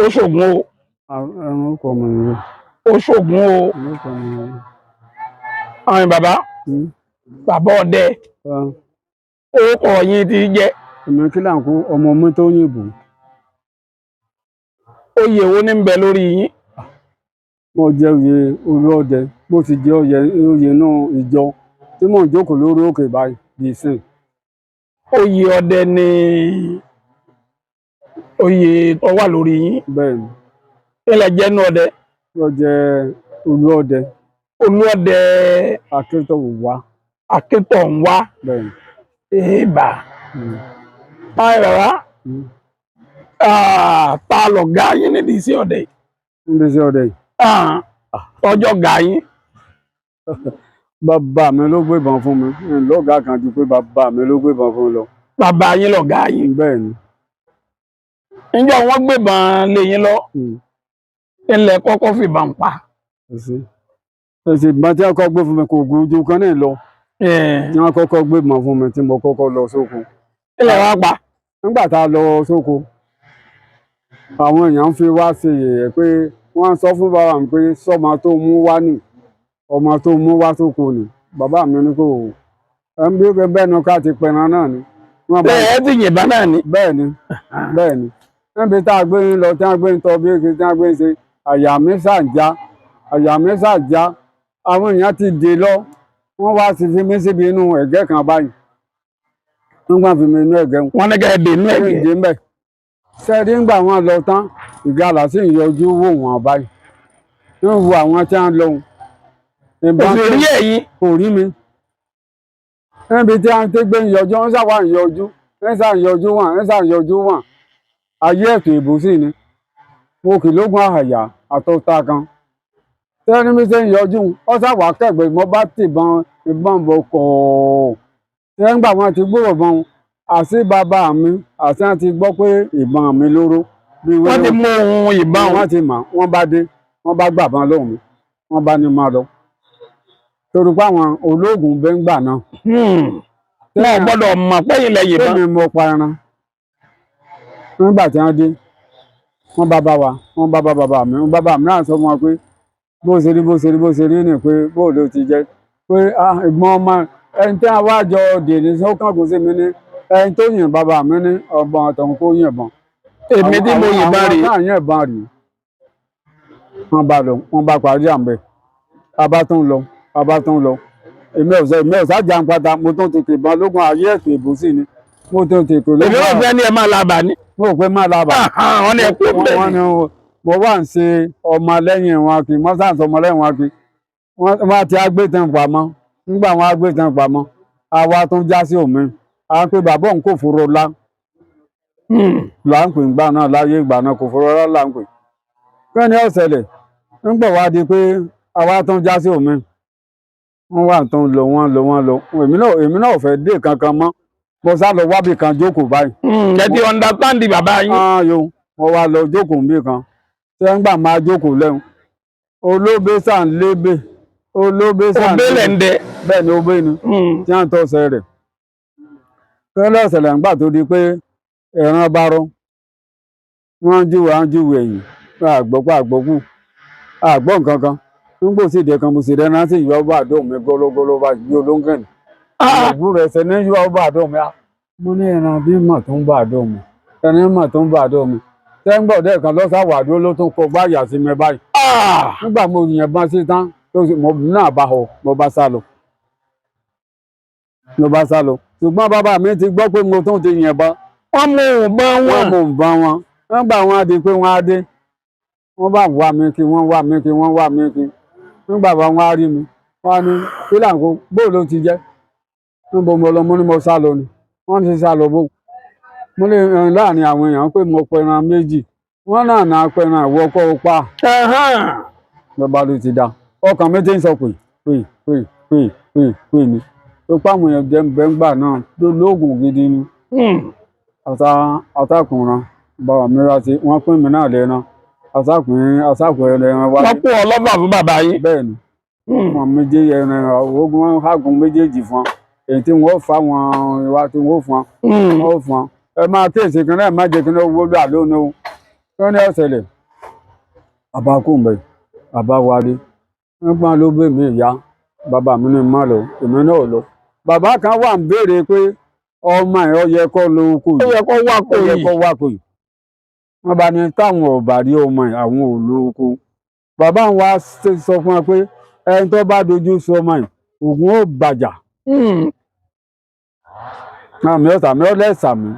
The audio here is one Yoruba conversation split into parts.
ó ṣògùn o ẹran kọ mọ nìyẹn. ó ṣògùn o ẹran kọ mọ nìyẹn. àwọn bàbá bàbá ọdẹ orúkọ yín ti jẹ́ èmi kí là ń kó ọmọ mi tó yìnbó. oyè wo ní ń bẹ lórí yín. mo jẹ oyè olóòdẹ mo sì jẹ oyè náà ìjọ tí mò ń jókòó lórí òkè báyìí di sìn. oyè ọdẹ ni oyè tó wà lórí yín. bẹ́ẹ̀ ni ilẹ̀ jẹ́nu ọdẹ. mo jẹ olóòdẹ. olóòdẹ Akíntọ̀wá. Akíntọ̀wá. bẹ́ẹ̀ ni. èèbà. àwọn bàbá ta lọ̀gá yín nídìí iṣẹ́ ọdẹ yìí. níbi iṣẹ́ ọdẹ yìí. ọjọ́ gà yín. bàbá mi ló gbébọn fún mi lọ́gàá kan ju pé bàbá mi ló gbébọn fún lọ. bàbá yín lọ̀gá yín. bẹ́ẹ̀ ni. níjọ́ wọ́n gbébọn lé yín lọ ilẹ̀ kọ́kọ́ fìbọn pa. ẹsẹ̀ ìbọn tí wọ́n kọ́ gbé fún mi kò gùn ojú kan náà lọ. tí wọ́n kọ́kọ́ gbébọn fún mi tí mo kọ́kọ́ lọ sóko. ilẹ̀ wa pa. nígbà tá a lọ sóko àwọn èèyàn fi wá ṣe yẹ̀yẹ́ pé wọ́n sọ fún bàbá mi pé sọ́mọ tó mú wá nì ọmọ tó mú wá sóko nì bàbá mi ní kò ẹ̀ ń bí bẹ́ẹ̀ ni ká ti pẹran náà ni. ẹ ti yìnbọn náà ni. bẹ́ẹ̀ ni bẹ́ẹ̀ ni níbi tá a gbé ń lọ tí wọ́n gbé ń tọ́ bí èké tí wọ́n gbé ń ṣe àyà mi ṣàjá àwọn èèyàn ti dè lọ wọ́n wá sí fi mí síbi inú ẹ̀gẹ́ kan báyìí wọ́n gbà fi mi inú ẹ̀gẹ́ wọn ní ká ẹ dè inú ẹ̀gẹ́. sẹ́ẹ̀dí ńgbà wọn lọ tán ìgalà sì ń yọjú wò wọ́n báyìí ń wo àwọn tí wọ́n lọ. òṣèré ẹ̀yìn. kò rí mi níbi tí wọ́n ti gbé ń yọjú wọ́n sábà ń yọjú wọn ayé ètò ìbò sì ni mo kì lógún àhàyà àtọ́ta kan tẹ́ni mi ṣe ń yọjú ọ sábà kẹ́gbẹ́ mo bá ìbọn bọ̀ kọ̀ọ̀ tẹ́ngbà wọn ti gbúrò bọ́n àti bàbá mi àti wọn ti gbọ́ pé ìbọn mi lóró. wọ́n ti mú ohun ìbọn. wọ́n ti mọ̀ wọ́n bá dé wọ́n bá gbàbọn lóhùn mi wọ́n bá ní máa lọ. torí pé àwọn olóògùn bẹ́ ń gbà náà. wọn gbọ́dọ̀ mọ̀ pé ilẹ̀ yìnbọn. tẹ́mi mo pa ẹran nígbà tí wọ́n dé wọ́n bá bàbá mi wọ́n bàbá mi náà sọ fún wọn pé bó ṣe rí ni pé bó ló ti jẹ́ pé ìgbọ́n ọmọ ẹni tí wọ́n wá jọ dèní sọ́kàngún sí mi ní ẹni tó yìn bàbá mi ní ọgbọ́n àtọ̀hún kó yìnbọn. èmi tí mo yìnbọn rí. àwọn náà yìnbọn rí wọ́n bá parí àmbẹ̀ abá tó ń lọ èmi ọ̀sá jàǹpátá mo tún ti kìbọn lógún ayé ètò ìbò sí ni mo tún ti kìbọn lógún. èmi ò fẹ́ ní ẹ máa labà ní. mo rò pé máa labà. wọ́n ní ẹ kú bẹ́ẹ̀ ni. mo wà ń ṣe ọmọ lẹ́yìn wọn kì í mọ́ sáà ń sọ ọmọ lẹ́yìn wọn kì í wọ́n ti agbétan pamọ́ nígbà wọn agbétan pamọ́ àwa tún já sí òmí à ń pè bàbá òun kò fòrò lá là ń pè ńgbà náà láyé ìgbà náà kò fòrò lá là ń pè kẹ́ni ọ̀sẹ̀lẹ̀ nígbà wá di pé àwa tún já sí òmí wọ́n wà tó ń lọ wọ́n lọ èmi náà ò fẹ́ dé kankan mọ́ mo sá lọ wábì kan jókòó báyìí. ẹ ti understand bàbá yín. mo wá lọ jókòó níbì kan tẹ́ ń gbà máa jókòó lẹ́hùn olóbe sàn lébè òbélẹ̀ ń dẹ. bẹ́ẹ̀ ni òbé ni tí wọ́n tọ́ ọ̀sẹ̀ rẹ̀ kẹ́lẹ́ ọ̀sẹ̀lẹ̀ ń gbà tó di pé ẹ̀ràn bá rọ wọ́n júwe ẹ̀yìn àgbọ̀kú àgbọ̀ nǹkan kan nígbò sí ìdẹ kan mo sì rẹ náà sì yọ ọba àdó mi gọlọgọlọ bá yí olóńgẹ̀nì ìgbúrò ẹsẹ̀ ní yọ ọba àdó mi mo ní ẹran bí mà tó ń bá àdó mi ẹni mà tó ń bá àdó mi tẹ́ńgbọ̀ dẹ́ẹ̀kan lọ́sàwàdó ló tún kọ gbáyà sí mi báyìí nígbà mo yìnbọn sí tán mo náà bá họ mo bá sá lọ ṣùgbọ́n bàbá mi ti gbọ́ pé mo tún ti yìnbọn wọ́n mú ìbọn wọn nígbà wọn á di pé wọ́n á dé wọ́n bá wá mi kí nígbà bá wọn á rí mi wọ́n á ní kílàǹkó bóò ló ti jẹ́ níbo mo lọ mo ní mo sá lọ ni wọ́n ti sá lọ bó mo lè rìn láàrin àwọn èèyàn pé mo pẹran méjì wọ́n náà pẹran ìwọ́kọ́ pa bàbá ló ti dá ọkàn mi ti ń sọ pé ni tó páwọn èèyàn jẹ́ bẹ́ńgbà náà tó lóògùn gidi ni àtàkùnrin bàbá mi ra ti wọ́n pín mi náà lẹ́ran asákùnrin ẹran wáyé. wọ́n kó ọlọ́gbà fún bàbá yín. bẹ́ẹ̀ ni wọn méjèèjì ẹran ogun wọn hágun méjèèjì fún èyí tí wọ́n fà wọn ìwà tí wọ́n fún wọn ẹ máa kéèsì kan náà má jẹ́ kí wọ́n wó lóà lónìí o wọ́n ní ọ̀sẹ̀lẹ̀ àbá kò ń bẹ̀ àbá wálé wọ́n gbọ́n ló gbé mi ìyá bàbá mi ní má lọ èmi náà lọ bàbá kan wà ń béèrè pé ọmọ ẹ̀ ó yẹ kó lo oko ó yìí yẹ kó wà kó ó yẹ yìí. kó wá kó yìí wọ́n bá ní táwọn ò bá rí ọmọ ẹ̀ àwọn ò lo oko bàbá ń wá sọ fún wa pé ẹni tó bá dojú sọ ọmọ ẹ̀ ògùn ó bàjà àmì ọ̀sàmì ọlẹ́sàmì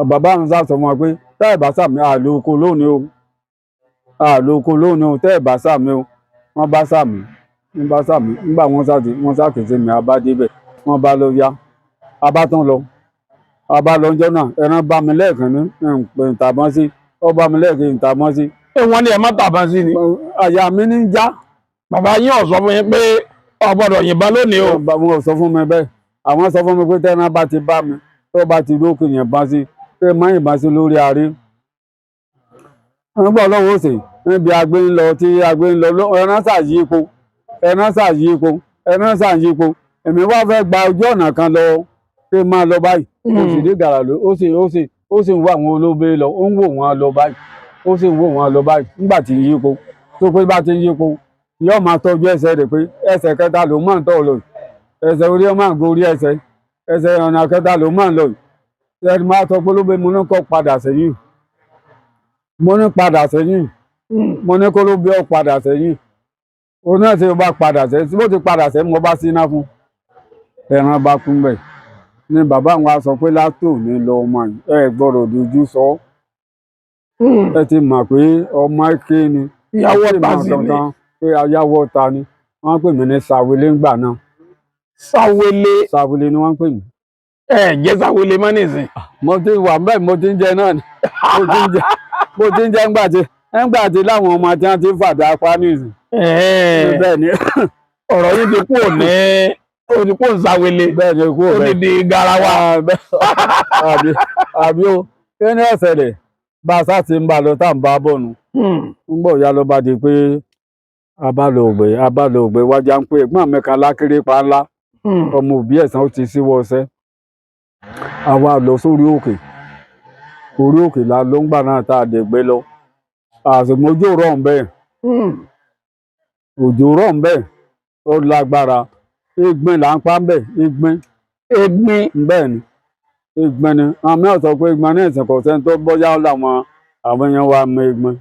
bàbá ń sá sọ fún wa pé tẹ́ ẹ̀ bá sàmì àlò oko lónìí o àlò oko lónìí o tẹ́ ẹ̀ bá sàmì o wọ́n bá sàmì wọ́n bá sàmì nígbà wọ́n sàkèsè mi abá débẹ̀ wọ́n bá lọ yá abá tán lọ abá lọ ọjọ́ náà ẹran bá mi lẹ́ẹ̀kan ní ìtàbọ́n sí ọ bá mi lẹ́ẹ̀kan ìtàbọ́n sí. wọ́n ní ẹ má tàbọn sí ni. àyà mi ní já. bàbá yín ò sọ fún yín pé o gbọ́dọ̀ yìnbọn lónìí o. wọn ò sọ fún mi bẹ́ẹ̀ àwọn sọ fún mi pé tẹ́ran bá ti bá mi tó bá ti lókè yìnbọn sí pé má yìnbọn sí lórí arí. wọ́n gbọ́ lọ́wọ́ òsè níbi agbé ń lọ tí agbé ń lọ ẹran ṣàyí ipò ẹran ṣàyí ipò ẹran ṣàyí ipò èmi wá fẹ́ gba ojú ọ̀nà kan lọ pé máa lọ báyìí ó sì dé gàrà ló ó sì ń wá àwọn olóbe lọ ó ń wò wọ́n lọ báyìí ó sì ń wò wọ́n lọ báyìí nígbà tí ń yípo tó pé bá ti ń yípo yóò máa tọ́jú ẹsẹ̀ rẹ̀ pé ẹsẹ̀ kẹta ló máa ń tọ̀ lọ ẹsẹ̀ orí ọmọ àgọ́ orí ẹsẹ̀ ọ̀nà kẹta ló máa ń lọ ẹni máa tọ́ polóbe mo ní kó padà sẹ́yìn mo ní padà sẹ́yìn mo ní kólóbe ó padà sẹ́yìn òun náà ti bá padà sẹ́yìn tí mo ti padà sẹ́yìn mo bá síná fún ẹran bá kún bẹ́ẹ̀ ni bàbá wa sọ pé látò ní lọ ọmọ ẹ gbọ́dọ̀ dojú sọ ẹ ti mọ̀ pé ọmọ ké ni ìyàwó ta sí ni pé ayáwó ta ni wọ́n pè mí ní sàwélé ńgbà náà. Sàwélé ni wọ́n pè mí. ẹ jẹ́ sàwélé mọ́ nìsín. mo ti wà bẹ́ẹ̀ mo ti ń jẹ náà ni mo ti ń jẹ ńgbà tí láwọn ọmọ tí wọ́n ti fàdà apá nìsín. bẹ́ẹ̀ ni ọ̀rọ̀ yìí ti kú òní ó ti kú òǹsàwélé bẹ́ẹ̀ ni kú ó ti di garawa. àbí o kí ni ọ̀sẹ̀lẹ̀ bá a sá ti ń bá a lọ tá à ń bá a bọ̀ nù. ń bọ̀ ya ló bá di pé abálòògbé wájà ń pé ẹ̀gbọ́n mi kan lákéré pa ńlá ọmọ òbí ẹ̀sán ó ti síwọ́ ọsẹ́ àwa lọ sórí òkè orí òkè la ló ń gbà náà tá a dẹ̀gbẹ́ lọ àsìkò òjò rọ̀ ń bẹ́ẹ̀ òjò rọ̀ ń bẹ́ẹ̀ ó lágbára egbin là ń pa ń bẹ̀ egbin bẹ́ẹ̀ ni egbin ni àmì ọ̀sọ̀ pé egbin náà ìsìnkọ̀ sẹ́ni tó bọ́yá làwọn àwọn èèyàn wa mọ egbin.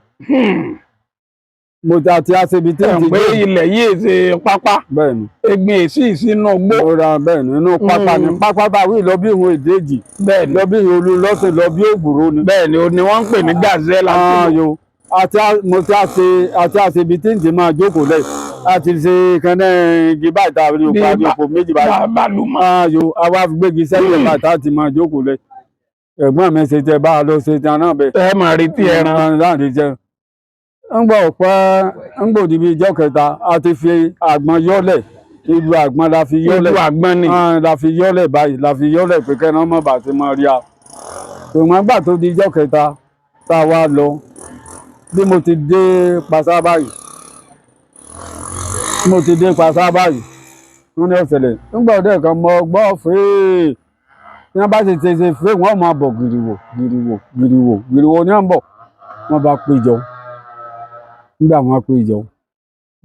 mo ti àti àṣebi tí ẹ̀ ń pé ilẹ̀ yìí ṣe pápá bẹ́ẹ̀ni egbin èsì ìsínú gbó. ó ra bẹ́ẹ̀ni inú pápá ni pápá bá wí lọ bí ìhun èdèjì bẹ́ẹ̀ni lọ bí ìhun olú lọ́sẹ̀ lọ bí ògbòrò ni. bẹ́ẹ̀ni o ni wọ́n ń pè ní gazelle ayo mo ti àti àṣebi tí ń ti máa jókòó lẹ̀ àti ṣe kẹ́nẹ́ igi báyìí tá a rí òkú àti òkú méjì báyìí ayo àwa gbégi sẹ́yìn báyìí tá a ti máa jókòó lẹ̀ ẹ̀gbọ́n mi ṣe tẹ bá a lọ ṣe tẹ náà bẹ́ẹ̀. ẹ máa retí ẹran láti jẹ ń gbọ́ ọ̀pẹ́ ń gbòdì bíi ìjọ kẹta a ti fi àgbọn yọ́lẹ̀ ìlú àgbọn la fi yọ́lẹ̀ ìlú àgbọn ni la fi yọ́lẹ̀ báyìí la fi yọ́lẹ̀ pé kẹ́nà mọ́ bá ti mọ rí a ṣùgbọ́n gbà tó di ìjọ kẹta tá a wá lọ bí mo ti dé pasá báyìí wọ́n ní ọ̀sẹ̀lẹ̀ nígbà ọdẹ kan mọ gbọ́ fèé tí wọ́n bá ti ṣe fèé wọ́n máa bọ̀ gìrìwò ní à ń bọ̀ wọ́n bá péjọ nígbà wọn péjọ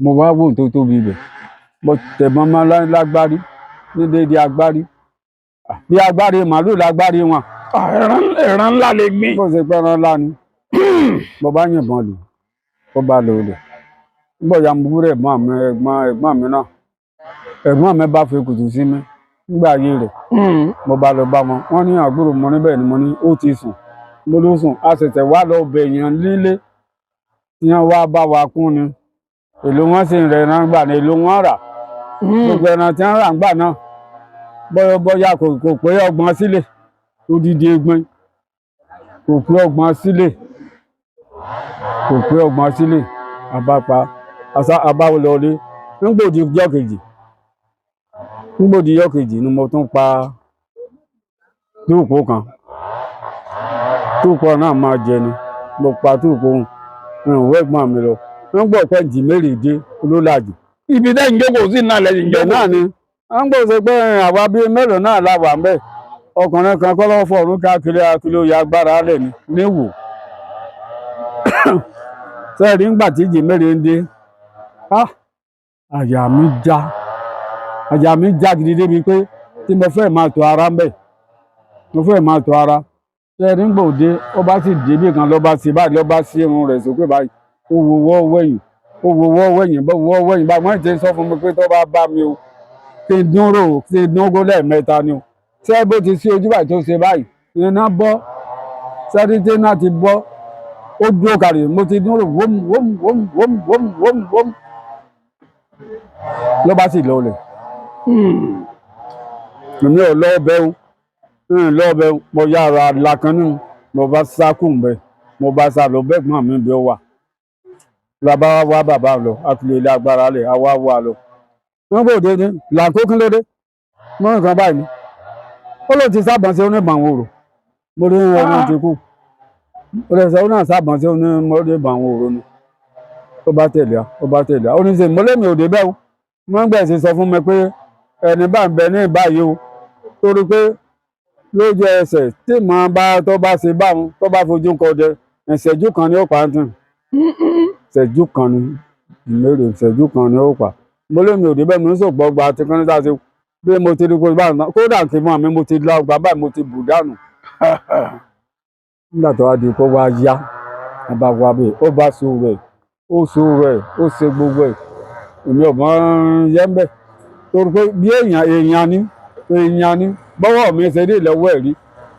mo wá wò tó tóbi ibẹ̀ mo tẹ̀mọ́ máa lágbárí ní déédéé agbárí bí agbárí màálù lágbárí wọn. ẹran ńlá lè gbìn. bó ṣe pẹ́ ẹran ńlá ni mo bá yìnbọn lù ó bá lò ó lẹ̀ nígbà ya mo wúrẹ̀ ẹ̀gbọ́n mi náà ẹ̀gbọ́n mi bá fi kùtù sí mi nígbà ayé rẹ̀ mo bá lọ bá wọn wọ́n ní àgbúrò mo níbẹ̀ ni mo ní ó ti sùn mo ló sùn a ṣẹ̀ṣẹ̀ wá lọ bẹ̀ yẹn lílé tí wọ́n wá bá wa kún ni èlò wọn sì ń rẹ̀ ẹran gbà ní èlò wọn rà gbogbo ẹran tí wọ́n rà ń gbà náà bọ́yá kò pé ọgbọ̀n sílẹ̀ odidi egbin kò pé ọgbọ̀n sílẹ̀ àbápa àbáwọlọlé nígbòdì ọjọ́ kejì ni mo tún pa túùpù kan túùpù náà máa jẹ ni mo pa túùpù ìwé ẹ̀gbọ́n mi lọ nígbà pẹ́ jì mẹ́rin dé olólàjì. ibi tẹ́ ń jókòó sí náà lẹ́yìn jókòó náà ni wọ́n ń gbọ́dọ̀ pé àwa bíi mélòó náà la wà ń bẹ̀ ọkùnrin kan kọ́ lọ́wọ́ fọ̀ọ́rún káàkiri akíló ya agbára lẹ̀ níwò sẹ́ẹ̀rí ńgbà tí Ìjímèrè ń dé àyà mi já gidi débi pé tí mo fẹ́ máa tọ̀ ara ń bẹ̀ mo fẹ́ máa tọ̀ ara sẹ́ẹ̀rí ńgbà òde ó bá sì débì kan ló bá sí báyìí ló bá sí irun rẹ̀ sókè báyìí ó wo wọ́ wẹ̀yìn ó wo wọ́ wẹ̀yìn bó wọ́ wẹ̀yìn báyìí wọ́n ti sọ fún mi pé tó bá bá mi o kí n dúró kí n dúró lẹ́ẹ̀mẹ́ta ni o ṣé bó ti sí ojú báyìí tó ṣe báyìí iná bọ́ sẹ́ẹ̀rí tí iná ti bọ́ ó dúró kàrí mo ti dúró wóm ló bá sì lọlẹ̀ èmi ò lọ ọbẹ̀ o lọ ọbẹ̀ mo yára lakan nínú mo bá sákùn bẹ́ẹ̀ mo bá sá lọ bẹ́gbọ́n mi bí ó wà làbá wá bàbá lọ àtúlẹ̀ ilé agbára lẹ̀ àwa wà lọ wọ́n bò dé ní làǹkó kí ló dé mọ́ nǹkan báyìí ó ló ti sábà sí oníbàwọn òrò mo rí ẹran ti kú ó lè sọ ó náà sábà sí oníbàwọn òrò ni ó bá tẹ̀lé ó ní sè mọ́lẹ́mì òde bẹ́ẹ̀ o wọ́n gbẹ̀ sí sọ fún mi pé ẹni bá ń bẹ ní ìbáyìí o torí pé lójú ẹsẹ̀ tí màá bá tó bá ṣe báwọn tó bá fojú kọ dẹ ìṣẹ́jú kan ni ó pa á tàn ìṣẹ́jú kan ni Ìjímèrè ìṣẹ́jú kan ni ó pa mọ́lẹ́mì òde bẹ́ẹ̀ mo ń sògbọ́ gba àti kan níta ṣe bí mo ti rí kó bá kódà kí fún mi mo ti lọ gbà báyìí mo ti bù dànù nígbà tó wá di kó wá yá bá wá bẹ́ẹ̀ ó bá so rẹ̀ ó ṣe gbogbo ẹ̀ èmi ò mọ yẹ ń bẹ̀ torí pé bí èèyàn ni bọ́wọ́ mi ṣe dé lọ́wọ́ ẹ̀ rí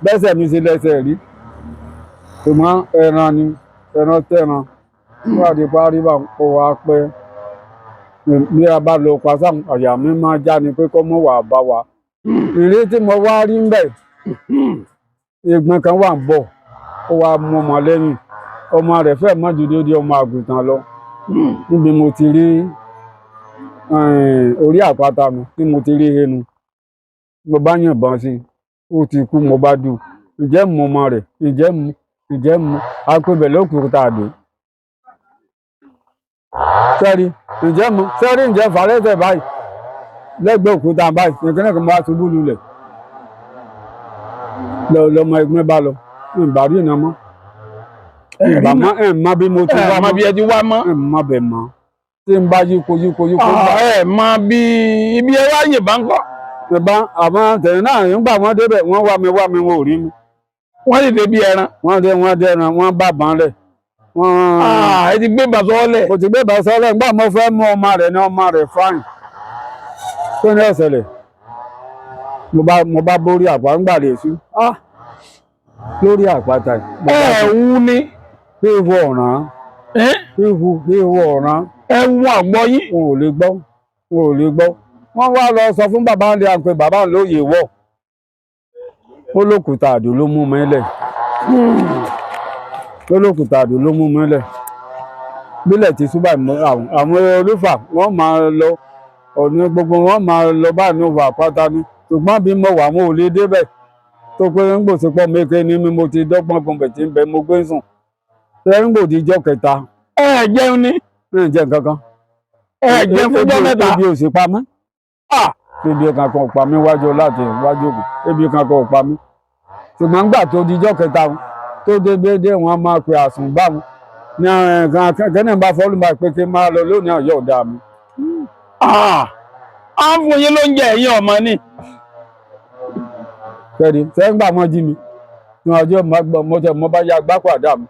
bẹ́sẹ̀ mi ṣe lẹ́sẹ̀ rí ṣùgbọ́n ẹran ni ẹran tẹ̀ran nígbà tí parí bá kó wa pẹ́ bí a bá lọ pàṣẹ àyà mi máa já ni pé kó mọ̀ wà bá wa ìrírí tí mo wá rí ń bẹ̀ ìgbọ̀n kan wà ń bọ̀ ó wá mú ọmọ lẹ́yìn ọmọ rẹ̀ fẹ́ mọ́ ju déédéé ọmọ àgùntàn lọ níbi mo ti rí orí àpáta mi tí mo ti rí henu mo bá yìnbọn sí ó ti kú mo bá dù ǹjẹ́ mu ọmọ rẹ̀ ǹjẹ́ mu apẹ̀bẹ̀ lókùúta àdó sẹ́rí ǹjẹ́ fàrẹ́sẹ̀ báyìí lẹ́gbẹ̀ẹ́ òkúta báyìí nìkan náà mo bá ṣubú lulẹ̀ lọmọ ẹgbẹ́ bá lọ ìbàrí ìnà mọ́ ìbàmọ́ ẹ̀ mọ́ bí mo ti wá mọ́ bí ẹ ti wá mọ́ ẹ̀ mọ́ bẹ̀ mọ́ tí n bá yípo ẹ̀ mọ́ bí ibi ẹ wá yìnbọn kọ́ ìbọn àmọ́ tẹ̀yìn náà nígbà wọ́n débẹ̀ wọ́n wá mi wọn ò rí mi wọ́n sì dé bí ẹran wọ́n dé ẹran wọ́n bá bàn lẹ̀ ẹ ti gbé bàtọ́ lẹ̀ mo ti gbé bàtọ́ lẹ̀ nígbà mo fẹ́ mú ọmọ rẹ̀ ní ọmọ rẹ̀ fáìn tó ní ọ̀sẹ̀lẹ̀ mo bá borí àpá ń gbàlè sí lórí àpáta ẹ̀wù ni fífọ ọ̀ràn fífọ ọ̀ràn ẹ̀wù àgbọ́yé wọn ò lè gbọ́ wọ́n wá lọ sọ fún bàbá ńlẹ̀ àpè bàbá lóye wọ̀ ó lókùúta àdó ló mú mẹ́lẹ̀ bílẹ̀ tí súbà àwọn olúfà wọ́n máa lọ ọ̀nà gbogbo wọ́n máa lọ bá ní òfò àpáta ní ṣùgbọ́n bí mo wà wọn ò lè débẹ̀ tó pé ń gbòsí pọ̀ méke ní mi mo ti dọ́gbọ́n fún bẹ̀ tí ń bẹ mo gbé sùn tẹ́ ń gbòdì ijọ́ kẹta jẹun ní jẹ nǹkan kan jẹun fún ọjọ́ mẹ́ta ebi ò sì pa mí ebi kankan ò pa mí wájú láti wájú òkú ebi kankan ò pa mí ṣùgbọ́n gbà tó di ijọ́ kẹta tó dédé wọn máa pe àsùn bá wọn ní kẹ́nẹ̀ bá fọ́lù máa pé kí n máa lọ lónìí ọ̀yọ́ ọ̀dà mi. a ń fún yín lóúnjẹ ẹ̀yìn ọmọ ni. kẹ́ni sẹ́yìn gbà wọ́n jí mi ní ọjọ́ mo bá ya gbáko àdá mi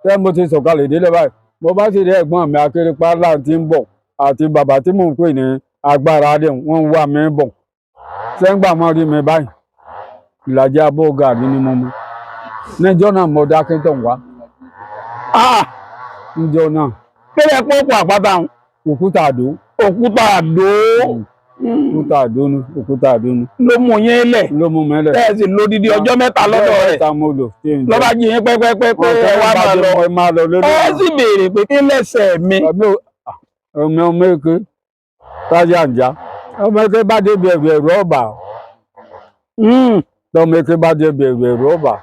sẹ́yìn mo ti sọ̀kalẹ̀ délé báyìí mo bá sì rí ẹ̀gbọ́n mi akérèpá láǹtí ń bọ̀ àti bàbá tí mò ń pè ní agbára adé wọ́n ń wá mi bọ̀ sẹ́yìn gbà wọ́n rí mi báyìí ìlàjì abọ́ gàrí ni mo mu níjọ́ náà mo dá kẹ́tọ̀ wá. níjọ́ náà kílẹ̀ pọ́pọ́ àpáta òkúta àdó ni ló mú yín lẹ̀ ẹ sì lo dídí ọjọ́ mẹ́ta lọ́dọ̀ rẹ̀ lọ́ba jí yín pẹ́pẹ́pẹ́ ẹ wá máa lọ ẹ sì béèrè pé kí lẹ́sẹ̀ mi. ọmọ èké tájà ń já ọmọ èké bá débi ẹ̀rù ọ̀bà tọmọ èké bá débi ẹ̀rù ọ̀bà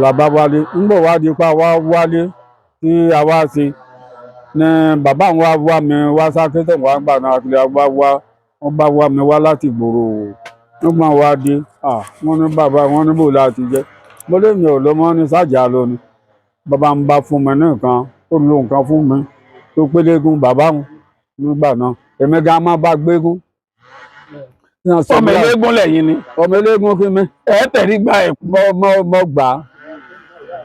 làbá wálé ńgbọ̀ wá di pa wá wálé tí a wá sí ní bàbá wa wá mi wá sákẹ́tọ̀ wá gbà náà àti wọ́n bá wá mi wá láti gbòòrò nígbà wá dé wọ́n ní bàbá wọn níbò láti jẹ́ mo lè mi ò lọ mọ́ ní sájà lọ ni bàbá ń bá fún mi ní nǹkan ó lo nǹkan fún mi tó pélégun bàbá wọn nígbà náà èmi gan máa bá gbégún. ọmọ eléégún lẹ́yìn ni. ọmọ eléégún kí mi. ẹ tẹ̀rí gba ẹ̀. mo gbà á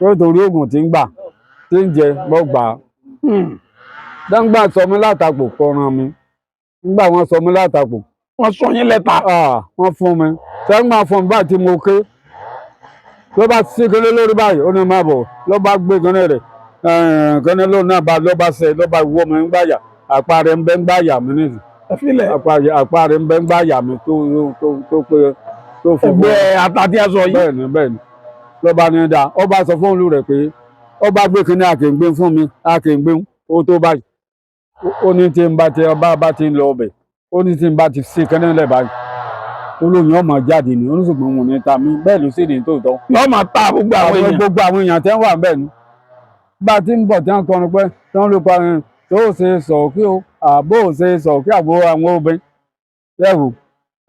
nítorí oògùn tí ń gbà tí ń jẹ mo gbà á. dáńgbà sọ mí látàpò kọran mi nígbà wọn sọ mí látàpò. wọ́n sọ yín lẹ́tà. wọ́n fún mi sẹ́ńgbà fún mi báyìí tí mo ké ló bá sí kélé lórí báyìí ó ní má bọ̀ ló bá gbé kánná rẹ̀ kánná lóun náà bá ló bá ṣe ló bá wọ́ mi ń gbàyà àpá rẹ̀ ń bẹ́ ń gbàyà mi nìyí. àpá rẹ̀ ń bẹ́ ń gbàyà mi tó pé tó fún mi. ẹgbẹ́ àtàtì aṣọ yìí. bẹ́ẹ̀ni ló bá ní dáa ó bá sọ fún olú rẹ̀ pé ó bá gbé kínní àkèǹgbé fún mi àkèǹgbé ó tó báyìí ó ní tí n bá ti ọba bá ti ń lọ ọbẹ̀ ó ní tí n bá ti ṣe kánná lẹ̀ báyìí olóyìn ọmọ jáde ní oníṣègùn òun ní ta mí bẹ́ẹ̀ ló sì ní tòótọ́. yọọ máa ta gbogbo àwọn èèyàn. gbogbo àwọn èèyàn tẹ́ ń wà bẹ́ẹ̀ ni bá a ti ń bọ̀ tí wọ́n kọrin pé tí wọ́n lè kọrin tó ṣe sọ̀kí o àbó ṣe sọ̀kí àbó àwọn obìnrin yẹ̀wò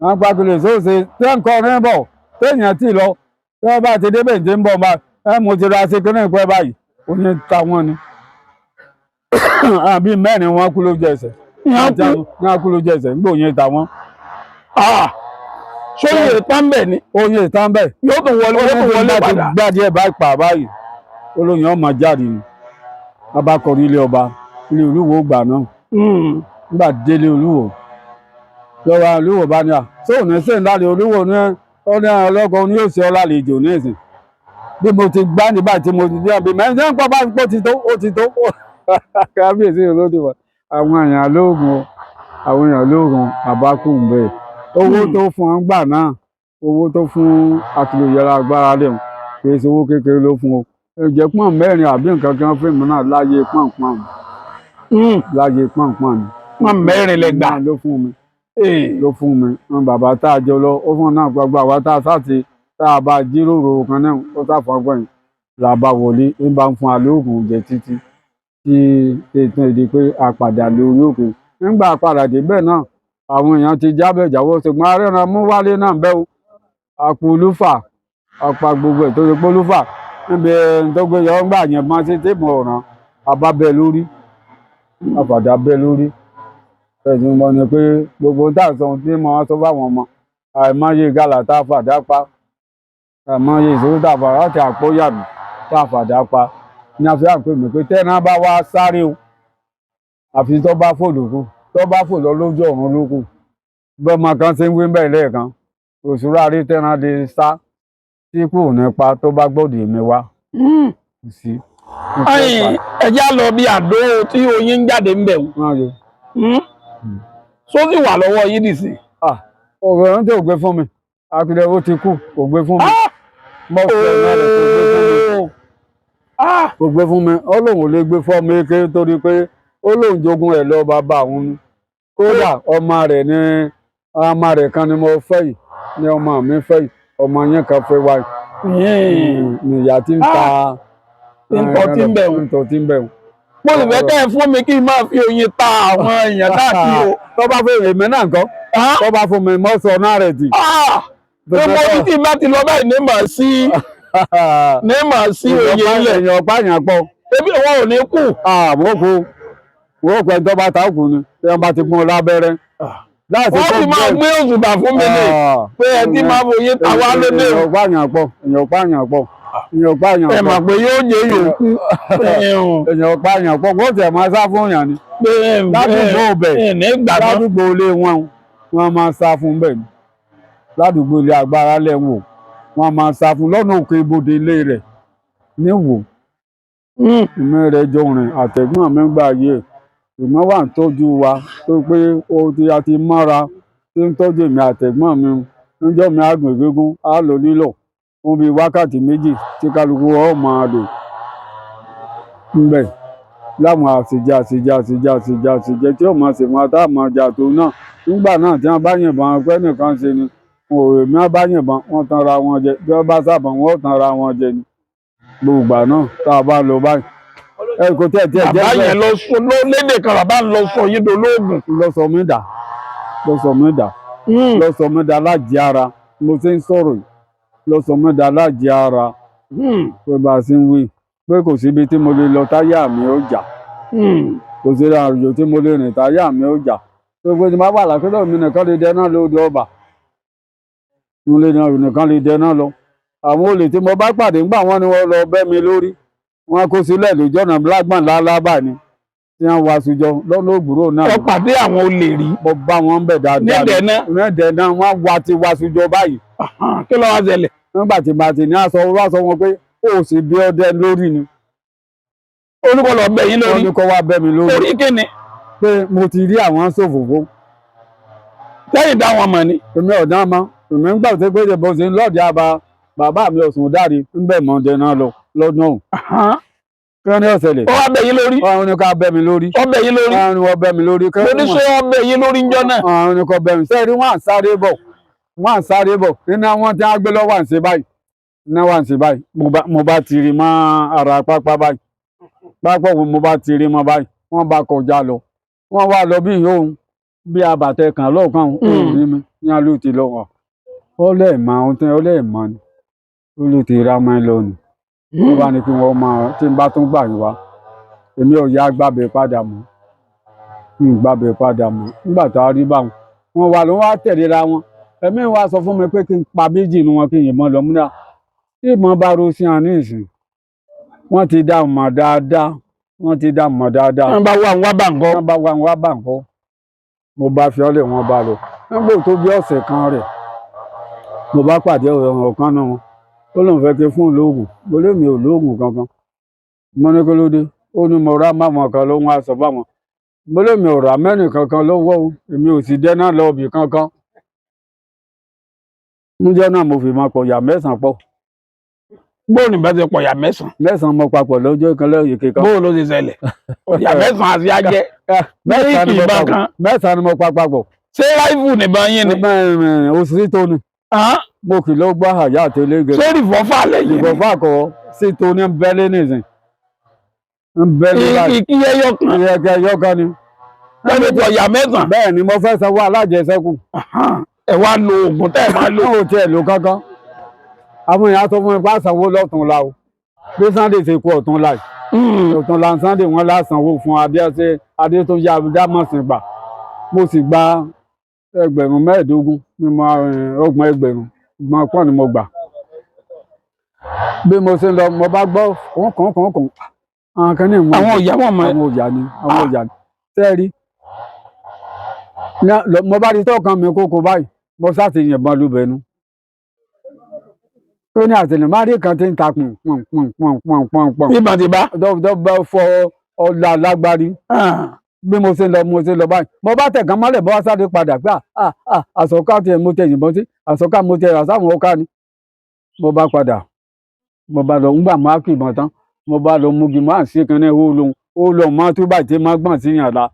wọ́n pàkìlẹ̀ tó ṣe tí wọ́n kọrin bọ̀ téèyàn tì lọ tí wọ́n bá ti débẹ̀ tí ń bọ̀ bá ẹ mo ti ra ṣe kí ní ìpẹ́ báyìí ó ní ta wọ́n ni àbí mẹ́rin wọn kú lójú ẹsẹ̀ ní kú lójú ẹsẹ̀ nígbà òyìn ta wọ́n. sóyè tán bẹ́ẹ̀ ni. oyin ìtàn bẹ́ẹ̀. yóò tún wọlé padà. gbàdí ẹ̀ bá pa báyìí olóyìn ọmọ jáde ni abakọ̀rí ilé ọba ilé olúwo gbà náà nígbà délé olúwo lọ́wọ́ olúwo bá ní à sóò ní sèǹ láre olúwo ní ọdún ọlọ́gbọ́n ní òsì ọlálejò ní ìsìn bí mo ti gbá nígbà tí mo ti dé àbí mẹ́rin tí wọ́n pọ̀ bá ń pọ̀ ó ti tó kábíyèsí olóde wa àwọn èèyàn lóògùn àwọn èèyàn lóògùn àbákù ń bẹ̀ owó tó fún ọ gbà náà owó tó fún akìlòyẹra agbára lẹ́hùn kì í ṣe owó kékeré ló fún o ẹ̀jẹ̀ pọ́n mẹ́rin àbí nǹkan kan fún mi náà láyé pọ́npọ́n láyé pọ́npọ́n ni. pọ́n mẹ́rin lẹ gbà ló fún mi ló fún mi wọn bàbá tá a jọ lọ ó fún náà gbogbo àwa tá a sáti tá a bá jíròrò kan náà ó sáfọgbọ́n yìí làbá wọlé ń bá ń fún alóògùn jẹ títí tí ètò ìdí pé a padà lórí òkè nígbà padà débẹ̀ náà àwọn èèyàn ti jábẹ̀ jáwọ́ ṣùgbọ́n arẹ́ran mú wálé náà bẹ́ o àpò olúfà àpá gbogbo ẹ̀ tó ṣe pé olúfà níbi tó gbé yọ ńgbà yẹn máa ṣe téèmù ọ̀ràn àbábẹ́ lórí àfàdà bẹ́ lórí ẹ̀sùn mọ́ ni pé gbogbo táàsán tí mo wá sọ fáwọn ọmọ àìmọye gàlà tá a fàdá pa àìmọye ìṣòro tá a fà láti àpóyàmì tá a fàdá pa ní a fi hàn pé mi pé tẹ́ná bá wá sáré o àfi tó bá fò lóko tó bá fò lọ lójú ọ̀run lóko bẹ́ẹ̀ máa kan ṣe ń wí bẹ́ẹ̀ lẹ́ẹ̀kan òṣùrà rí tẹ́ná lè sá tí kò ní pa tó bá gbọ́dọ̀ èmi wá. ẹjá lọ bí àdó tí oyin ń jáde ń bẹ̀ wò só sì wà lọ́wọ́ yín dì sí. ọ̀rọ̀ ẹ̀rọ tó gbé fún mi akílẹ̀ ó ti kú kò gbé fún mi mọ́ọ̀sì ẹ̀rọ rẹ̀ kò gbé fún mi ó lóun ò lè gbé fún mi ké torí pé ó lóun jogún ẹ̀ lọ bàbá òun ni kódà ọmọ rẹ̀ ni ọmọ rẹ̀ kan ni mo fẹ́ yìí ni ọmọ mi fẹ́ yìí ọmọ yẹn kan fẹ́ wá ní ìyá tí ń ta nǹkan tí ń bẹ̀ wò. mo sì fẹ́ kẹ́ ẹ fún mi kí n máa fi oyin ta àwọn èèyàn káàkiri o. tó bá fẹ́ èmi náà nǹkan tó bá fún mi mọ́ sọ náà rẹ̀ tì. pé mo ní tí n bá ti lọ báyìí ní màá sí oyin ilẹ̀. èèyàn pààyàn pọ̀. ebi wọn ò ní kú. wọ́n kú ẹni tó bá ta kù ni tí wọ́n bá ti pọ́n lábẹ́rẹ́. wọ́n sì máa gbé òṣùbà fún mi ní pé ẹ ti máa foyin ta wá lóde. èèyàn pààyàn pọ̀ èèyàn pààyàn pọ̀. ẹ mà pé yóò jẹ yòókù. èèyàn pààyàn pọ̀ kó tẹ̀ máa sá fún yàn ni. ládùúgbò bẹ̀ ládùúgbò ilé wọn máa sá fún bẹ́ẹ̀ ni ládùúgbò ilé agbára lẹ́wọ̀n wọn máa sá fún lọ́nà òkè ibodè ilé rẹ̀ níwò. ìmọ̀ rẹ̀ jọ rìn àtẹ̀gbọ́n mi gbà yé ìmọ̀ wà ń tọ́jú wa tó pé a ti mọ́ra tí ń tọ́jú èmi àtẹ̀gbọ́n mi níjọ́ mi á gbìn gígùn á lò nílò fún bíi wákàtí méjì tí kálukú ọ máa lò ńbẹ̀ láwọn àṣìjẹ tí ó máa ṣèwọ̀n àtàwọn ọjà tó náà nígbà náà tí wọ́n bá yìnbọn pẹ́ nìkan ṣe ni èmi á bá yìnbọn wọ́n tanra wọn jẹ bí wọ́n bá sábọn wọ́n tanra wọn jẹ ni gbogbo náà tá a bá lọ báyìí ẹ kò tẹ̀ jẹ́ bẹ́ẹ̀. bàbá yẹn ló lédè kan bàbá ń lọ sọ yín dolóògùn. lọ́sọ̀ mi dà lájẹ ara mo ṣe ń sọ̀rọ̀ yìí lọ́sọ̀ mi dà lájẹ ara pé bá a ṣe ń wí pé kò síbi tí mo lè lọ táyà mi ó jà kò sí àjò tí mo lè rìn táyà mi ó jà gbogbo tí máa wà lákòókò mi nìkan lè dẹná lóde ọba mo lè nìkan lè dẹná lọ àwọn olè tí mo bá pàdé ńgbà wọn ni wọn lọ bẹ́ mi lórí wọn kó sílẹ̀ lójú ọ̀nà lágbọ̀n lálábà ni tí wọn wá sùjọ lọ́nà ògbúrò náà. Ó pàdé àwọn olè rí. Mo bá wọn bẹ̀ dáadáa. Nídẹ̀ẹ́ná wọn wá ti wá sùjọ báyìí. Kí ló wá ṣẹlẹ̀? Nígbà tí màtí ní aṣọ wá sọ wọn pé ó sì bí ọdẹ lórí ni. Olùkọ́ lọ bẹ̀ yín lórí. Olùkọ́ wá bẹ̀ mi lórí. Orí kíni? Pé mo ti rí àwọn ṣòfófó. Lẹ́yìn dá wọn mọ̀ ni. Èmi ọ̀dá mọ́ èmi ń gbà tó pé bó ṣe ń lọ́ọ̀dì àbá bàbá mi Ọ̀ṣun dáre ń bẹ̀ mọ́ ọdẹ náà lọ lọ́dún ọ̀hún. Kí wọ́n ní ọ̀sẹ̀lẹ̀. Ó wá bẹ̀ yín lórí. Wọ́n ní ká bẹ̀ mi lórí. Ó bẹ̀ yín lórí. Wọ́n bẹ̀ mi lórí. Mo ní ṣé wọ́n bẹ̀ yín lórí ńjọ́ náà. Wọ́n ní kò bẹ̀ mi. Sẹ́ẹ̀rí wọ́n à ń sáré bọ̀. Wọ́n à ń sáré bọ̀. Nínú àwọn tí wọ́n gbé lọ́wọ́ à ń ṣe báyìí. Iná wà ń ṣe báyìí. Mo bá ti rí mọ́ ara pápá báyìí. Pápá wo mo bá ti rí mọ́ báyìí. Wọ́n bá kọjá lọ. Wọ́n wá lọ bí yóò bí abàtẹ kan lọ́ọ̀kan òun rí mi ní alú ti lọ́wọ́. Ó lẹ́ẹ̀mọ́ ohun tí ó lẹ́ẹ̀mọ́ ni. Ó ló ti ra mọ́ ẹ lọ ni. Wọ́n bá ní kí wọ́n máa tí n bá tún gbà yín wá. Èmi ò yá gbàbẹ̀ padà mọ́ gbàbẹ̀ padà mọ́ nígbà tá a rí báwọn wọn wà ló wá tẹ̀léra wọn ẹ̀mí wa sọ fún mi pé kí n pa méjì nu wọn kí n yìnbọn lọ múra tí ìbọn bá ro sí àní ìsìn wọ́n ti dá mọ̀ dáadáa wọ́n ti dá mọ̀ dáadáa. Wọ́n bá wà ń wá bàǹkọ́. Wọ́n bá wà ń wá bàǹkọ́ mo bá fi ọ́lẹ̀ wọn bá lọ nígbà tó bí ọ̀sẹ̀ kan rẹ̀ mo bá pàdé ọ̀rọ̀ kan náà wọn ó lóun fẹ́ ké fún olóògùn mo lé mi ò lóògùn kankan mo ní kí ló dé ó ní mo rá máwọn kan ló ń wá sọ fáwọn mo lé mi ò rà mẹ́rin kankan lọ́wọ́ o èmi ò sì dẹ́ná lọ ibì kankan níjọ́ náà mo fi máa pọ̀ yà mẹ́sàn-án pọ̀. Bóòlù bá ti pọ̀ yà mẹ́sàn-án. Mẹ́sàn-án mo papọ̀ lọ́jọ́ kan lẹ́yìn kíkan. Bóòlù ló ti ṣẹlẹ̀. Yà mẹ́sàn-án àti ajẹ́. Mẹ́sàn-án ìbọn kan. Mẹ́sàn-án ni mo papọ̀. Ṣé ráìfù nìbọn yín ni? Òsì tó ni. Mo kì ló gbọ́ àyà àtẹlé gẹ̀rẹ́. Ṣé rìfọ́fà lẹ́yìn? Rìfọ́fà kọ́ sí tó ní bẹ́lẹ́ nìsín. Ìkí ẹyọkan. Ẹyọkan ni. Lọ́dún tó yà mẹ́sàn-án. Bẹ́ẹ̀ ni mo fẹ́ sanwó alájẹsẹ́kù. Ẹ wá lo oògùn tẹ́ ẹ máa lò. Náà ò tiẹ̀ lò kankan. Àwọn èèyàn sọ fún mi pé àsanwó lọ́tún la o. Bí Sunday ṣe kú ọ̀tún la yìí. Ọ̀tún la Sunday wọn lásanwó fún Abíọ́sẹ̀ Adétúnjì Dámọ̀sìn gbà. Mo sì gba ẹgbẹ̀rún mẹ́ẹ̀ẹ́dógún ní ọgbọ̀n ẹgbẹ̀rún gbọ́n pọ̀ ni mo gbà. Bí mo ṣe lọ mo bá gbọ́ kọ̀ọ̀kan àwọn kan ní ìmọ̀ àwọn òyà wọn mọ àwọn òyà ni tẹ́ẹ̀rí mo bá rí tọ́kàn mi kókó báyìí mo sá ti yìnbọn lúbẹ̀nu tó ní àtẹnumárì kan tí ń ta pọ̀n. Ìbọn ti bá. Dọ́gba fọ ọ̀la lágbárí. Bí mo ṣe lọ báyìí mo bá tẹ̀kán mọ́lẹ̀ bọ́ wá sáré padà pé àsọ̀ká tiẹ̀ mo tẹ yìnbọn sí àsọ̀ká mo tẹ àsáwọn ọ̀ká ni. Mo bá padà mo bá lọ ńgbà máa kì ìbọn tán mo bá lọ mugi máa ń ṣe kan náà ó lọ máa tó báyìí tí máa gbọ̀n sí yàn la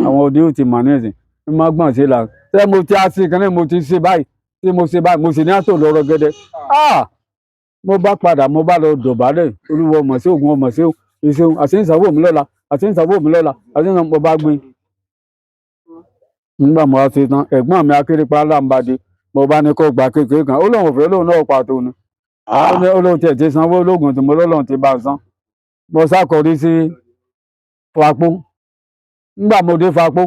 àwọn òde ò ti mọ̀ ní ẹ̀sìn máa gbọ̀n sí la ṣé mo ti ṣe kan náà mo ti ṣe báyìí tí mo ṣe báyìí mo sì ní àtò lọ́rọ̀ gẹ́dẹ́ mo bá padà mo bá lọ dọ̀bálẹ̀ olúwo ọmọ sí ògùn ọmọ sí ìṣeun àti ìṣàwó mi lọ́la àti ìṣàwó mi lọ́la àti ìṣàwó mo bá gbé nígbà mo wá ṣe tán ẹ̀gbọ́n mi akérèpá láǹbàdé mo bá ní kó gba kékeré kan ó lóun ò fẹ́ lóun náà pàtó ni olóhùn tiẹ̀ ti sanwó ológun tí mo lọ́lọ́run ti bá san mo sákọrí sí Fapó nígbà mo dé Fapó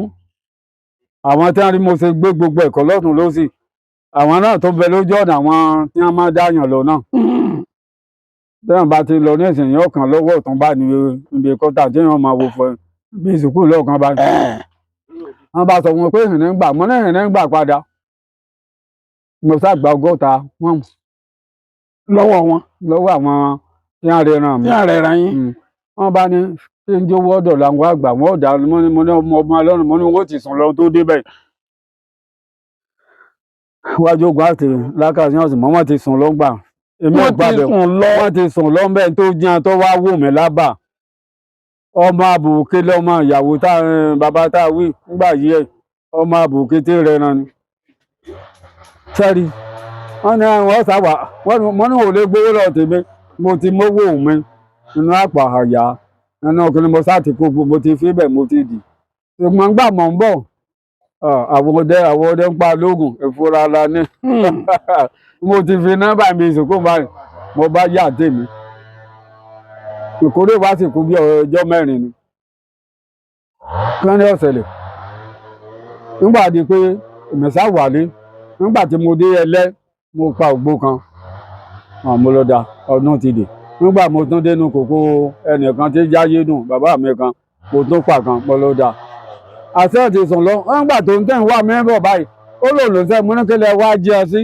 àwọn tí wọ́n rí mo ṣe gbé gbogbo ẹ̀kọ́ lọ́tún lósì àwọn náà tó bẹ lójú ọ̀nà àwọn tí wọ́n máa dáyàn lọ náà tẹ́wọ̀n bá ti lọ ní ìsìn ọkàn lọ́wọ́ ọ̀tún bá ní ibi kọ́tà tí wọ́n máa wo fún bí ìsìnkú lọ́ọ̀kan bá wọ́n bá sọ wọn pé ìrìn ń gbà mọ́ náà ìrìn ń gbà padà mo ṣàgbà 60 wọ́n lọ́wọ́ wọn. Lọ́wọ́ àwọn tí wọ́n rẹran mi. Tí wọ́n rẹran yín. Wọ́n bá ní kí n jówó ọ̀dọ̀ làwọn àgbà wọn ò dá mo ní ọmọ ọlọ́run mo ní wọ́n ti sùn lọ tó débẹ̀. Wájú ogun àti lákàtí ọ̀sìn mọ́ wọ́n ti sùn lọ gbà. Wọ́n ti sùn lọ bẹ́ẹ̀ tó jẹun tó wá wò mí lábà. Ọmọ àbùké lọ́mọ ìyàwó bàbá tá a wí nígbà yí ẹ̀ ọmọ àbùké tí rẹran ni. Sẹ́rí wọ́n ní wọ́n sábà wọ́n ní òun lè gbówó lọ tèmi mo ti mówó mi nínú àpò àyà nínú ọkùnrin mo sá ti kó mo ti fi bẹ́ẹ̀ mo ti dì ṣùgbọ́n gbà mọ̀ ń bọ̀ àwọn ọdẹ ń pa lóògùn ìfura la ní mo ti fi nọ́mbà mi ìsìnkú báyìí mo bá yà tèmi ìkórè wá sì kú bí ọjọ́ mẹ́rin ni kí wọ́n ní ọ̀sẹ̀lẹ̀ nígbà di pé ìmẹ̀sà wálé nígbà tí mo dé ẹlẹ́ mo pa ògbó kan mo lọ da ọdún ti dè nígbà mo tún dénú kòkó ẹnìkan tí jáyé dùn bàbá mi kan mo tún pa kan mo lọ da àṣẹ ti sùn lọ nígbà tó ń tẹ̀ ń wá mẹ́bọ̀ báyìí ó lò ló sẹ́ mo ní kí lẹ wá jẹ́ ọ sí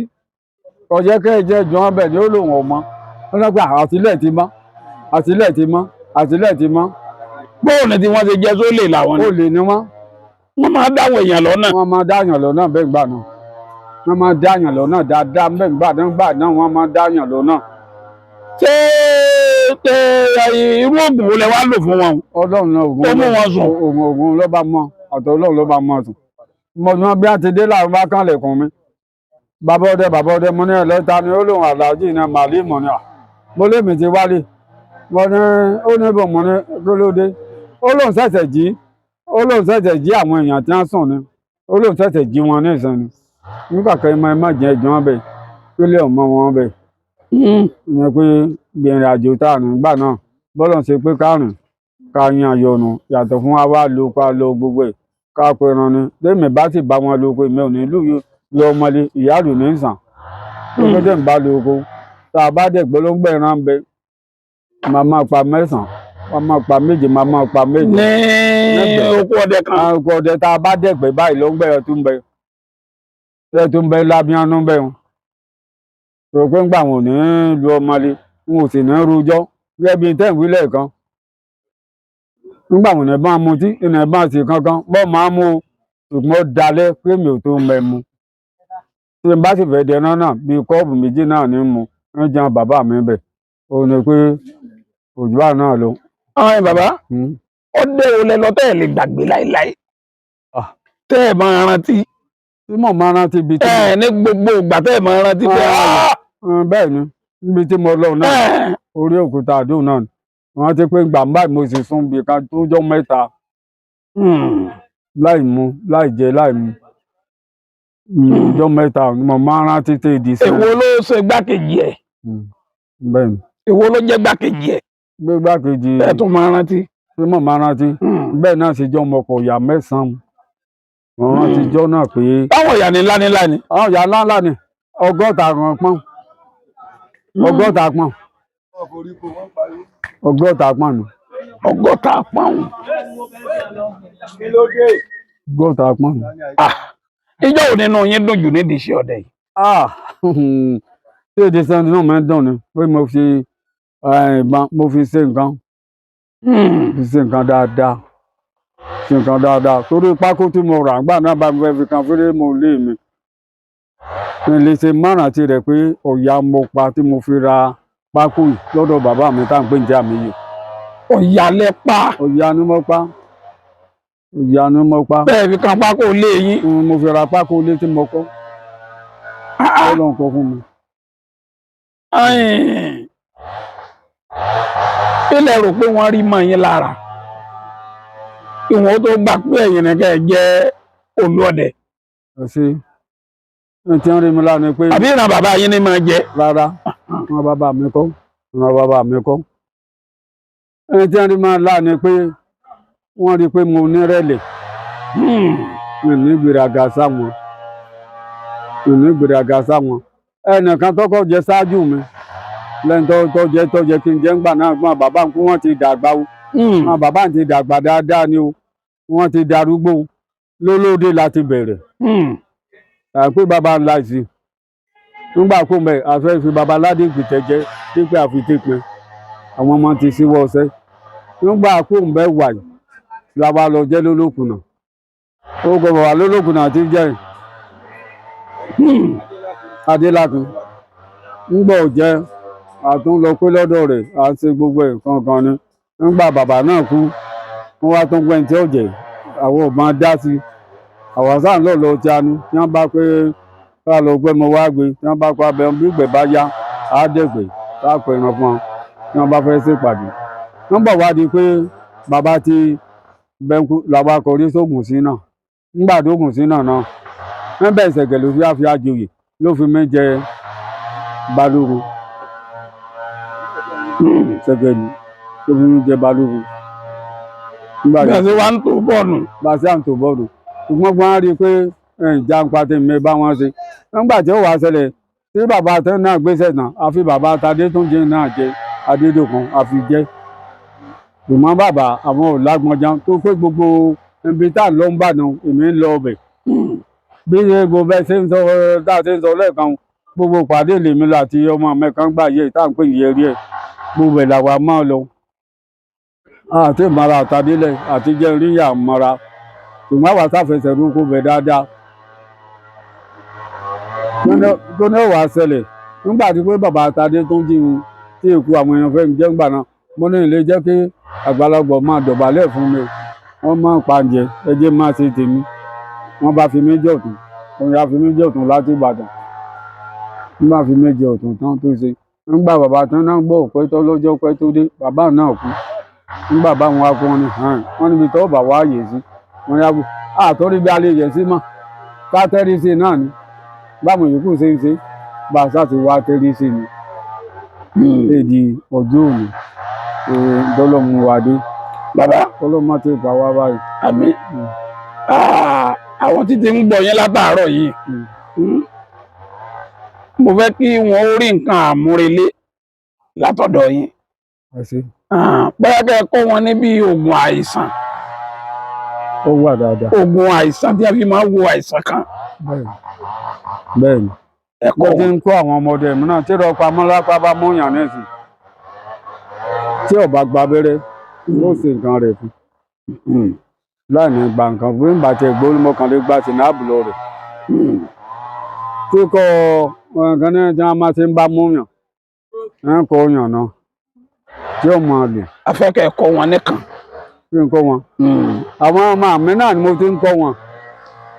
kọjá kẹ́ẹ̀jẹ́ jọ ọ́n bẹ̀ ni ó lòun ọmọ ó lọ pé àtìlẹ̀ ti mọ́ àtìlẹ̀ ti mọ́ àtìlẹ̀ ti mọ́. bóòlù tí wọ́n ti jẹ́ sólè làwọn ni. olè ni wọ́n. wọ́n máa dáwọ̀ èèyàn lọ́nà. wọ́n máa dáyàn lọ́nà bẹ́ẹ̀ gbà náà wọ́n máa dáyàn lọ́nà dáadáa bẹ́ẹ̀ gbà náà wọ́n máa dáyàn lọ́nà. ṣé irú oògùn wo lẹ wá lò fún wọn. ọlọ́run náà oògùn tó mú wọn sùn. oògùn ló bá mọ àtọ̀ ọlọ́run ló bá mọ sùn. mo ní bí a ti dé láàrú bá kán lẹ̀kùn mi. bàbá ọdẹ mo ní ẹlẹ́ta ni ó lòun àlàájì ní màálí mọ̀ ní à mo lémi ti wálé mo ní ó ní bò mo ní kí ló dé ó lóun ṣẹ̀ṣẹ̀ jí àwọn èèyàn tí wọ́n sùn ni ó lóun ṣẹ̀ṣẹ̀ jí wọn ní ìsìn ni nígbà kan ẹ má jẹ́ ẹjọ́ wọn bẹ̀ kí lè ọmọ wọn bẹ̀ ìyẹn pé gbìyànjú àjò tá à ní gbà náà bọ́lọ̀ ṣe pé kárìn ká yan àyọ̀nù yàtọ̀ fún wa wá lo pa lo gbogbo ẹ̀ ká pẹran ni lẹ́mìí bá sì bá wọn lo pé mi ò ní lù yọ ọmọlé ìyáàlú ní sàn tó kéde ń bá lo oko tá a bá dẹ̀ gbólóńgbò ẹran bẹ máa máa pa mẹ́sàn-án máa máa pa méje máa máa pa méje. ní oko ọdẹ kan. oko ọdẹ tá a bá dẹ̀ pé báyìí ló ń gbẹ ẹ tún bẹ lábíyánú bẹ wọn tó pé ń gbà wọn ò ní lu ọmọlé wọn ò sì ní rújọ́ gẹ́gẹ́ bí tẹ́ ìwé lẹ́ẹ̀kan nígbà wọn ò ní bá mutí ìnà ìbá sì kankan bọ́ máa mú ṣùgbọ́n dalẹ̀ pé mi ò tó mẹ́mu tí n bá sì fẹ́ dẹná náà bíi kọ́ọ̀bù méjì náà ní mu ń jẹun bàbá mi bẹ̀ ó ní pé òjò à náà ló. àwọn bàbá ó dé olè lọ tẹ́ ẹ̀ lè gbàgbé láéláé tẹ́ ẹ̀ máa rántí. tí mo máa rántí ibi tí mo. ní gbogbo ìgbà tẹ́ ẹ̀ máa rántí pé. bẹ́ẹ̀ ni níbi tí mo lọ náà orí òkúta àdúgbò náà wọ́n ti pé gbà báyìí mo sì sún bí kan tó jọ mẹ́ta láì mu láì jẹ láì mu jọ mẹ́ta ni mo máa rántí tẹ ìdí sí. èwo ló ṣe gbákejì ẹ̀. bẹ́ẹ̀ ni. èwo ló jẹ́ gbákejì ẹ̀. gbé gbákejì. ẹ tún máa rántí. tí mo máa rántí. bẹ́ẹ̀ náà sì jọ ọmọkọ̀ ìyá mẹ́sàn-án wọ́n rántí jọ náà pé. báwọn ìyá ni ńlá ni. àwọn ìyá ńlá ni ọgọ́ta kan pọ́n ọgọ́ta pọ́n ọgọ́ta pọ́n ni. ọgọ́ta pọ́n. ọgọ́ta pọ́n ni. ìjọ wo nínú yín dùn jù nídìí iṣẹ́ ọdẹ yìí. tí èdè sẹ́ni náà máa ń dùn ni pé mo fi ìbọn mo fi ṣe nǹkan dáadáa torí pákó tí mo rà gbà náà bá mi fẹ́ fi kan fẹ́rẹ́ mo lé mi lè ṣe márùn àti rẹ̀ pé ọ̀yà mo pa tí mo fi ra pákó yìí lọ́dọ̀ bàbá mi tá à ń pè ní jẹ́ àmì yìí. ọ̀yà lẹ pa. ọ̀yà ni mo pa. ọ̀yà ni mo pa. bẹ́ẹ̀ fi kan pákó lé yín. mo fi ra pákó lé tí mo kọ́. Ọlọ́run kọ́ fún mi. ilẹ̀ rò pé wọ́n rí mọ́ yín lára kí wọ́n tó gbà pé ẹ̀yin nìkan jẹ́ olúọdẹ. ṣe ẹ ti ń rí mi lánàá pé. àbí ìran bàbá yín ni máa jẹ. rárá ìran bàbá mi kọ́ ìran bàbá mi kọ́. ẹ ti ń rí mi lánàá pé wọ́n rí i pé mo nírẹ̀lẹ̀ mi ní ìgbéraga sáwọn ẹnìkan tó kọ́ jẹ ṣáájú mi lẹ́yìn tó jẹ kí n jẹ́ ńgbà náà gbọ́n bàbá ń kú wọ́n ti dàgbà o wọn bàbá ti dàgbà dáadáa ni o wọ́n ti darúgbó lólóde láti bẹ̀rẹ̀ àpé bàbá ńlá sí nígbà kó mẹ àfẹ́ fi bàbá aládé gbìtẹ́ jẹ́ pípẹ́ àfitẹ́pẹ́ àwọn ọmọ ti síwọ́ ọsẹ́ nígbà kó mẹ wà làwa lọ jẹ́ lólókùnà ó gbọ́ bàbá lólókùnà ti jẹ́ adélákun ńgbà ò jẹ́ àtún lọ pé lọ́dọ̀ rẹ̀ à ń ṣe gbogbo ẹ̀ kankan ni nígbà bàbá náà kú wọ́n wá tún gbẹ́ni tí ó jẹ́ àwọn ò máa dá sí àwọn sáà ń lọ tí a ní tí wọ́n bá pé ká lọ gbé mo wá gbé tí wọ́n bá pa abẹ bí ìgbẹ́ bá yá á dẹ̀gbẹ́ ká pẹ̀ ẹran fún wọn tí wọ́n bá fẹ́ ṣèpàdé wọ́n bọ̀ wá di pé bàbá ti bẹ́ńkú làwọn akọrí sóògùn sí náà nígbà tó gùn sí náà wọ́n bẹ̀ ìṣẹ̀gẹ̀ ló fi àfi àjòyè ló fi mí jẹ balógun ṣẹ̀gẹ̀ ni fi mí jẹ balógun nígbà bí a yẹn ṣe wá ń tó bọ́ọ̀nù. bá a ṣe à ń tò bọ́ọ̀lù ṣùgbọ́n wọ́n á rí i pé jàǹpa tèmi bá wọn ṣe nígbà tí ó wàá ṣẹlẹ̀ tí bàbá àtẹ náà gbéṣẹ́ náà àfi bàbá Adétúnjì náà jẹ Adédòkun àfi jẹ́ ṣùgbọ́n bàbá àwọn ò lágbọ́njà tó pé gbogbo ibi tá à ń lọ ń bàdàn èmi ń lọ ọbẹ̀ bí gbogbo ẹ ṣe ń sọ tá a ṣe ń sọ lẹ́ẹ̀kan gbogbo pàdé lèmi lọ àti ọmọ mi kan gbà yẹ tá à ń pè yẹ rí ẹ gbogbo ẹ̀ làwa máa lọ àti ìmọ̀ra àtàdélẹ̀ àti jẹ́ ríyà mọ́ra ṣùgbọ́n àwa sáfẹsẹ̀ rúkú bẹ̀ dáadáa tó ní ọ̀wà ṣẹlẹ̀ nígbà tí pé bàbá Adétúnjì tí èkó àwọn èèyàn fẹ́ jẹ́ ńgbà náà mo ní ilé jẹ́ kí àgbàlagbà máa dọ̀bálẹ̀ fún mi wọ́n máa pàǹjẹ ẹjẹ́ máa ṣe tèmi wọ́n bá fi mí jọ̀tún òun yà fi mí jọ̀tún láti Ìbàdàn wọ́n bá fi mí jọ̀tún tán tó ṣe nígbà bàbá tán náà gbọ́ pé tó lọ́jọ́ pẹ́ tó dé bàbá náà kú nígbà báwọn wá kú wọn ni wọ́n níbi tó bà wá yè sí wọ́n yà bù àtọ́rí bí a lè yẹ sí mọ́ ká tẹ́rí sí náà ni báwọn yòókù ṣe ń ṣe bá a ṣáà ti wá tẹ́rí sí ni èdè ọjọ́ òní dọ́lọ́mù wa dé bàbá ọlọ́mọ ti gbà wá báyìí. àmín. àwọn títí ń gbọ́ yẹn látàárọ̀ yìí mo fẹ́ kí wọ́n rí nǹkan àmúrelé látọ̀dọ̀ yín bóyá kẹ́ ẹ kọ́ wọn níbi oògùn àìsàn ó wà dáadáa oògùn àìsàn tí a fi máa ń wo àìsàn kan. bẹ́ẹ̀ni ẹ̀kọ́ ti ń kó àwọn ọmọdé mi náà tí ìrọ̀pá mọ́lápá bá mú yàn náà sí tí ó bá gba abẹ́rẹ́ yóò ṣe nǹkan rẹ̀ fún láì ní gba nǹkan fún ìgbà tí ẹgbẹ́ olúmọkànlé gba sinabu lọ rẹ̀ tí kò nǹkan náà tí wọ́n máa ti ń bá mú yàn ń kó yàn náà tí ó máa lò. afẹ́kẹ́ kọ́ wọn nìkan. kí n kọ́ wọn. àwọn ọmọ mi náà ni mo ti ń kọ́ wọn.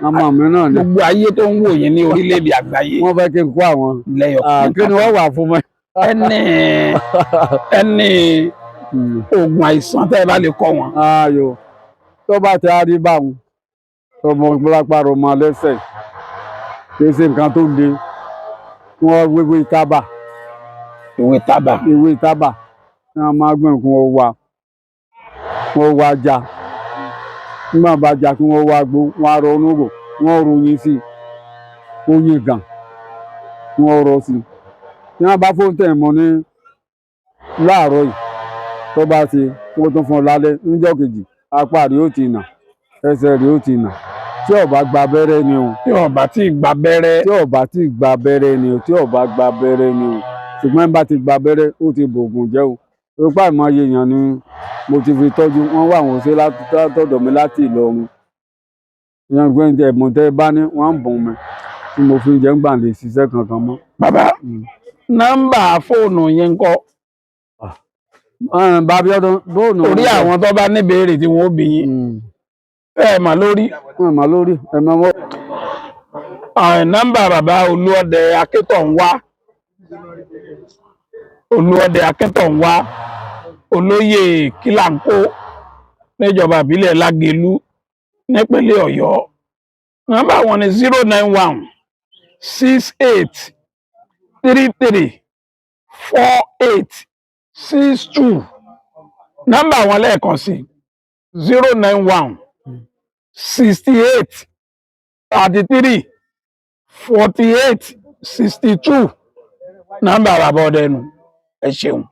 ọmọ mi náà ni. gbogbo ayé tó ń wò yín ní orílẹ̀-èdè àgbáyé. wọ́n fẹ́ kí n kọ́ àwọn. lẹ́yọ̀kan kí ni wọ́n wà fún mi. ẹni oògùn àìsàn tẹ́ ẹ bá lè kọ́ wọn. ayò tó bá ti rí báwọn tọmọ lápárò mọ lẹ́sẹ̀ kì í ṣe nǹkan tó le wọ́n wéwé tábà. ìwé tábà. ìwé tábà ní wọ́n máa gbé nǹkan wọ́n wá já nígbà bá já kí wọ́n wá gbó wọ́n á rọ onúgò wọ́n ròyìn sí oyin gan wọ́n rọ sí tí wọ́n bá fóun tẹ̀ mọ́ ní láàárọ̀ yìí tó bá ṣe kó tó fún ọ lálẹ́ níjọ́ kejì apá rí ó ti nà ẹsẹ̀ rí ó ti nà tí ó bá gba abẹ́rẹ́ ni o. tí ó bá ti gba abẹ́rẹ́. tí ó bá ti gba abẹ́rẹ́ ni o tí ó bá gba abẹ́rẹ́ ni o ṣùgbọ́n bá ti gba abẹ́rẹ́ ó ti bògùn jẹ́ o. pípa ìmọ̀ye èèyàn ni mo ti fi tọ́jú wọ́n wà wọ́n ṣe látọ̀dọ̀ mi láti Ìlọrin. ìyẹn gbẹ́ndé ẹ̀bùn tẹ́ bá ní wọ́n ń bùn mi tí mo fi ń jẹ́ ń gbà lè ṣiṣẹ́ kankan mọ́. bàbá nọ́mbà fóònù yẹn ń kọ́. bàbá ọdún fóònù. orí àwọn tó bá níbèrè tí wọ́n bí yín. ẹ mà lórí. ẹ mà lórí ẹ mà wọ́n. nọ́mbà bàbá Olúọdẹ Akíntọ̀nwá. Olúọdẹ Akíntọ̀nwá olóyè Kílàńkó níjọba ìbílẹ̀ Lágelú nípínlẹ̀ Ọ̀yọ́. nọ́mbà wọn ni 091 68 33 48 62. nọ́mbà wọn lẹ́ẹ̀kan sí 091 68 33 48 62. nọ́mbà bàbá ọdẹ nù. ẹ ṣeun.